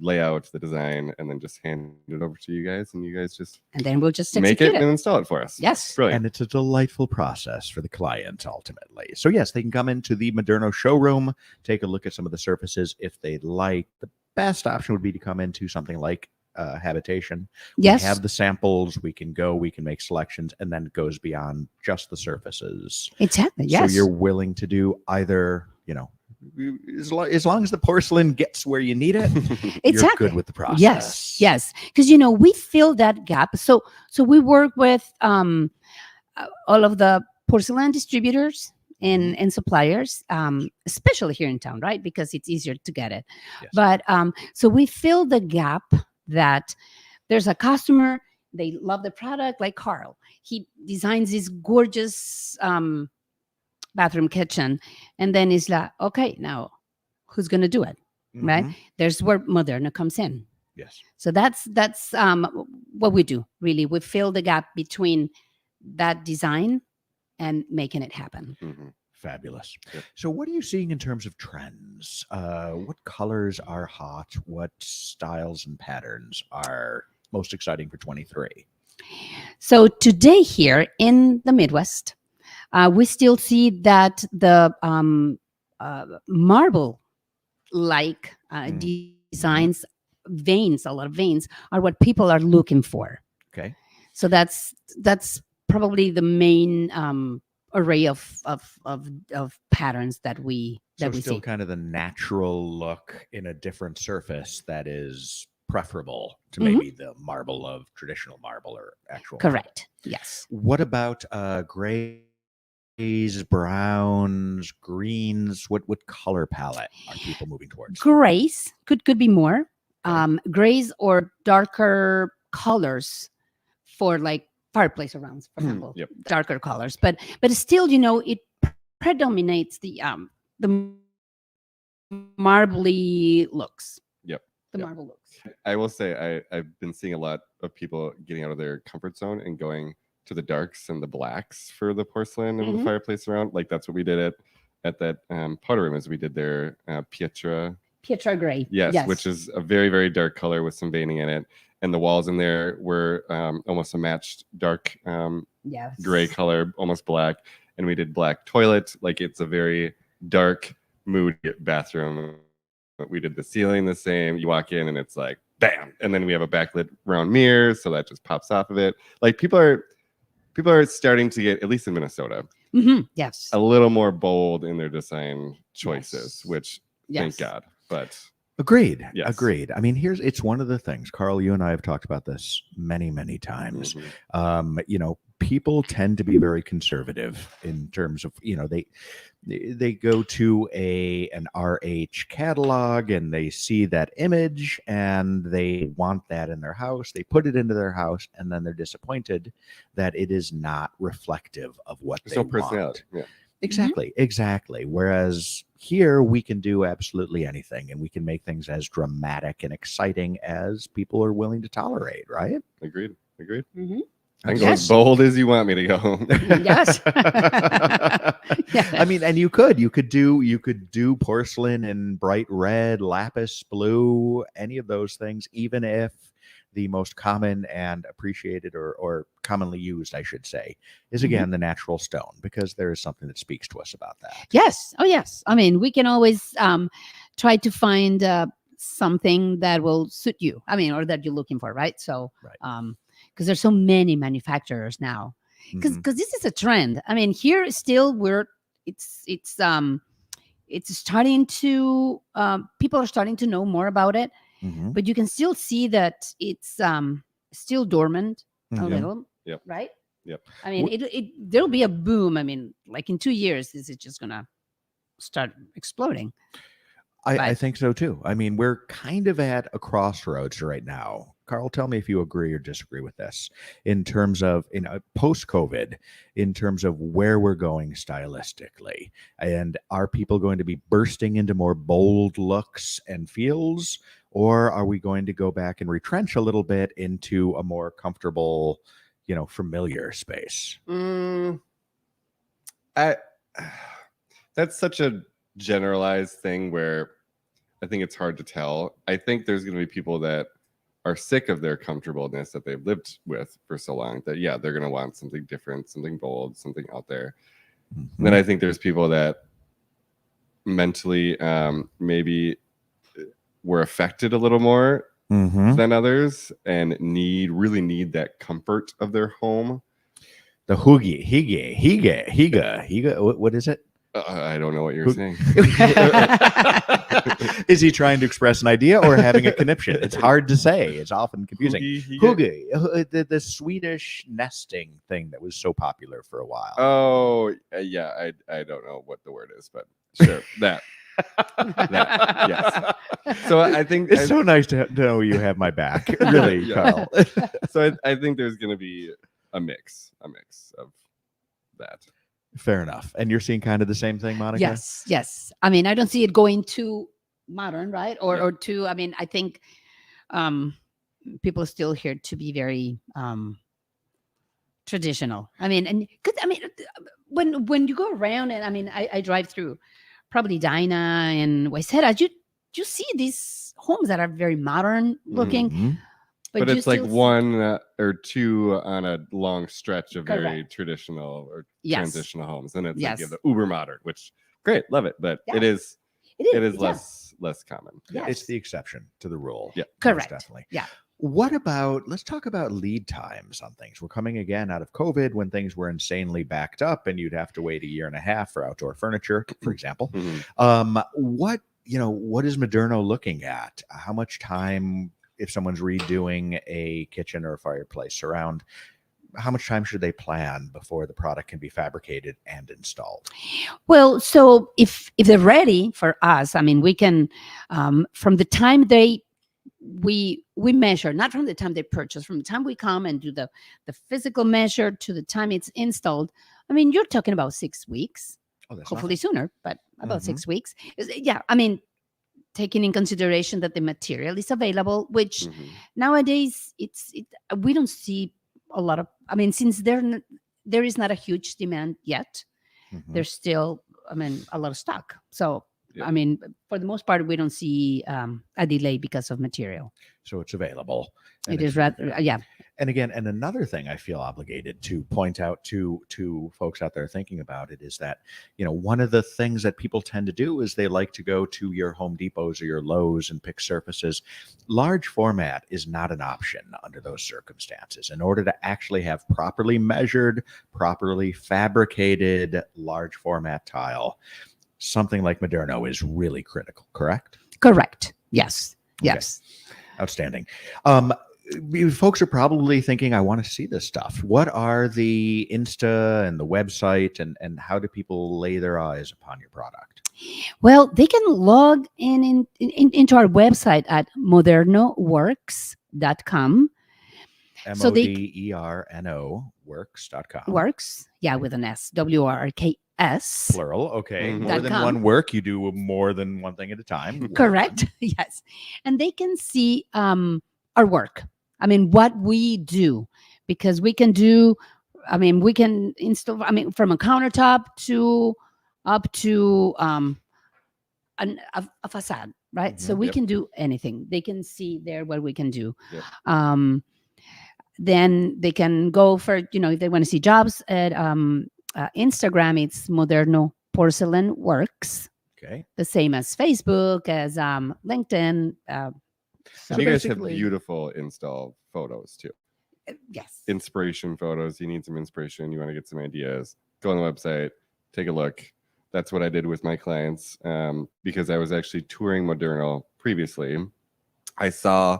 layout, the design, and then just hand it over to you guys, and you guys just And then we'll just make execute it and install it for us. Yes. Brilliant. And it's a delightful process for the client ultimately. So yes, they can come into the Moderno showroom, take a look at some of the surfaces if they'd like. The best option would be to come into something like Habitation. Yes. We have the samples. We can make selections, and then it goes beyond just the surfaces. Exactly. Yes. So you're willing to do either, as long as the porcelain gets where you need it, you're Exactly. good with the process. Yes. Because we fill that gap. So we work with all of the porcelain distributors and suppliers, especially here in town, right? Because it's easier to get it. Yes. But so we fill the gap that there's a customer, they love the product, like Karl. He designs this gorgeous bathroom kitchen, and then he's like, okay, now who's going to do it? Right? Mhm. There's where Moderno comes in. Yes. So that's what we do. Really, we fill the gap between that design and making it happen. Mhm. Fabulous. Yep. So what are you seeing in terms of trends? What colors are hot? What styles and patterns are most exciting for 23? So today here in the Midwest, we still see that the marble-like designs, veins, a lot of veins, are what people are looking for. Okay. So that's probably the main array of patterns that we So see. still kind of the natural look in a different surface that is preferable to maybe the marble of traditional marble or actual marble. Correct. Yes. What about grays, browns, greens? What color palette are people moving towards? Grays could be more. Grays or darker colors for like fireplace rounds, for example. Yep. Darker colors, but still, it predominates the marbly looks. Yep. The Yep. marble looks. I will say I've been seeing a lot of people getting out of their comfort zone and going to the darks and the blacks for the porcelain and the fireplace around. Like that's what we did at that powder room, as we did their Pietra gray. Yes, which is a very, very dark color with some veining in it. And the walls in there were almost a matched dark Yes. gray color, almost black. And we did black toilet. Like it's a very dark, moody bathroom. We did the ceiling the same. You walk in and it's like, bam. And then we have a backlit round mirror. So that just pops off of it. Like people are starting to get, at least in Minnesota, Yes. a little more bold in their design choices, which thank God. But Agreed. Yes. Agreed. I mean, it's one of the things, Karl, you and I have talked about this many, many times. people tend to be very conservative in terms of, they go to an RH catalog and they see that image and they want that in their house. They put it into their house and then they're disappointed that it is not reflective of what There's they no personality. want. Yeah. Exactly. Whereas here we can do absolutely anything and we can make things as dramatic and exciting as people are willing to tolerate, right? Agreed. Mhm. I can go Yes. as bold as you want me to go. Yes. I mean, and you could do porcelain in bright red, lapis blue, any of those things, even if the most common and appreciated or commonly used, I should say, is again the natural stone, because there is something that speaks to us about that. Yes. Oh, yes. I mean, we can always try to find something that will suit you. I mean, or that you're looking for, right? So, Right. because there's so many manufacturers now. Because Mhm. this is a trend. I mean, here still it's starting to people are starting to know more about it, Mhm. but you can still see that it's still dormant a Mhm. little. Yep. Right. Yep. I mean, there'll be a boom. I mean, like in 2 years, this is just gonna start exploding. I But- think so too. I mean, we're kind of at a crossroads right now. Carl, tell me if you agree or disagree with this in terms of post-COVID, in terms of where we're going stylistically. And are people going to be bursting into more bold looks and feels, or are we going to go back and retrench a little bit into a more comfortable, familiar space? That's such a generalized thing where I think it's hard to tell. I think there's going to be people that are sick of their comfortableness that they've lived with for so long that, yeah, they're going to want something different, something bold, something out there. Mhm. And then I think there's people that mentally maybe were affected a little more Mhm. than others and really need that comfort of their home. The higa. What is it? I don't know what you're Who- saying. Is he trying to express an idea or having a conniption? It's hard to say. It's often confusing. Hygge, the Swedish nesting thing that was so popular for a while. Oh, yeah. I don't know what the word is, but sure. that. Yes. So I think It's so nice to know you have my back, really, Yeah. Carl. So I think there's going to be a mix of that. Fair enough. And you're seeing kind of the same thing, Monica? Yes. I mean, I don't see it going too modern, right? Or Yeah. or too. I mean, I think people are still here to be very traditional. I mean, and because when you go around, and I mean, I drive through probably Edina and Waseda, you see these homes that are very modern looking, Mhm. But you it's like still see- one or two on a long stretch of very Correct. traditional or Yes. transitional homes. And it's like Yes. you have the uber modern, which great, love it. But Yeah. it is yeah. less common. Yes. It's the exception to the rule. Yeah. Most Correct. definitely. Yeah. Let's talk about lead times on things. We're coming again out of COVID when things were insanely backed up and you'd have to wait a year and a half for outdoor furniture, for example. Mhm. What is Moderno looking at? How much time, if someone's redoing a kitchen or a fireplace surround, how much time should they plan before the product can be fabricated and installed? Well, so if they're ready for us, I mean, we can from the time we measure, not from the time they purchase, from the time we come and do the physical measure to the time it's installed. I mean, you're talking about 6 weeks, Oh, that's hopefully nothing. sooner, but about Mhm. 6 weeks. Yeah, I mean, taking in consideration that the material is available, which Mhm. nowadays we don't see a lot of. I mean, since there is not a huge demand yet, Mhm. there's still, I mean, a lot of stock. So, Yeah. I mean, for the most part, we don't see a delay because of material. So it's available. and It it's is rather, yeah. And again, and another thing I feel obligated to point out to folks out there thinking about it is that, one of the things that people tend to do is they like to go to your Home Depots or your Lowe's and pick surfaces. Large format is not an option under those circumstances. In order to actually have properly measured, properly fabricated large format tile, something like Moderno is really critical, correct? Correct. Yes. Okay. Yes. Outstanding. folks are probably thinking, I want to see this stuff. What are the Insta and the website, and how do people lay their eyes upon your product? Well, they can log into our website at modernoworks.com. So they- Moderno works.com. Works, yeah, with an S, WRKS. Plural. Okay. Mhm. More than .com. one work. You do more than one thing at a time. Work. Correct. Yes. And they can see our work. I mean, what we do, because we can do, we can install, from a countertop to up to a facade, right? So Mhm. we Yep. can do anything. They can see there what we can do. Yep. Then they can go for, if they want to see jobs at Instagram, it's Moderno Porcelain Works. Okay. The same as Facebook, as LinkedIn. And So you guys have basically- beautiful install photos too. Yes. Inspiration photos. You need some inspiration. You want to get some ideas. Go on the website. Take a look. That's what I did with my clients because I was actually touring Moderno previously. I saw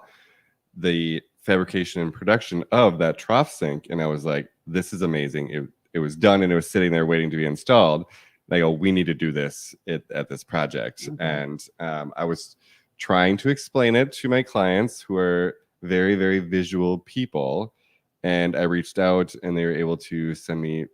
the fabrication and production of that trough sink, and I was like, "This is amazing." It was done, and it was sitting there waiting to be installed. And I go, "We need to do this at this project." Mhm. And I was trying to explain it to my clients who are very, very visual people. And I reached out, and they were able to send me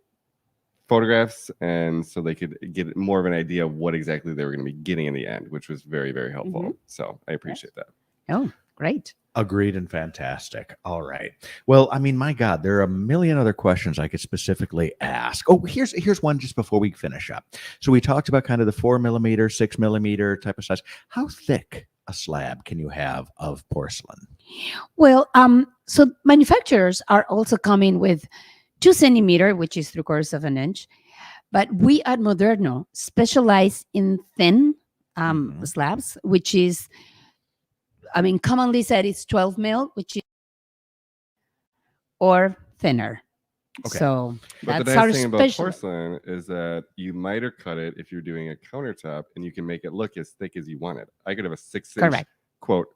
photographs, and so they could get more of an idea of what exactly they were going to be getting in the end, which was very, very helpful. Mhm. So I appreciate that. Oh, great. Agreed and fantastic. All right. Well, my God, there are a million other questions I could specifically ask. Oh, here's one just before we finish up. So we talked about kind of the 4mm, 6mm type of size. How thick a slab can you have of porcelain? Well, so manufacturers are also coming with 2 centimeter, which is 3/4 of an inch. But we at Moderno specialize in thin Mhm. slabs, which is, commonly said it's 12 mil, which is or thinner. Okay. So But the that's our nice thing about special. porcelain is that you miter cut it if you're doing a countertop, and you can make it look as thick as you want it. I could have a 6-inch Correct. quote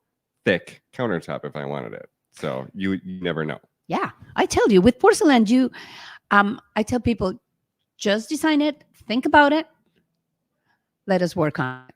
thick countertop if I wanted it. So you never know. Yeah, I tell you, with porcelain, I tell people, just design it, think about it, let us work on it.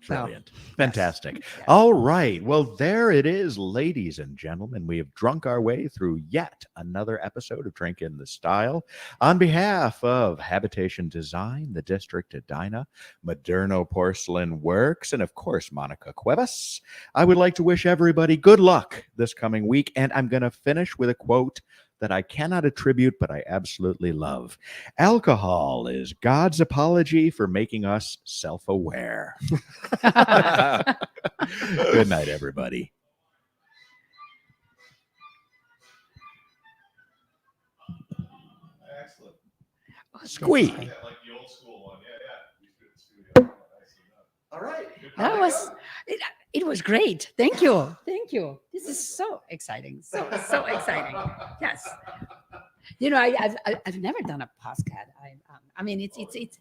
So, Brilliant. Fantastic. yes. All right. Well, there it is, ladies and gentlemen. We have drunk our way through yet another episode of Drink in the Style. On behalf of Habitation Design, the District Edina, Moderno Porcelain Works, and of course, Monica Cuevas, I would like to wish everybody good luck this coming week. And I'm going to finish with a quote that I cannot attribute, but I absolutely love. Alcohol is God's apology for making us self-aware. Good night, everybody. Excellent. Squeak. Yeah, like the old school one. Yeah. You could studio. Nicely done. All right. Good That job. was it was great. Thank you. Thank you. This is so exciting. So exciting. Yes. I've never done a podcast. It's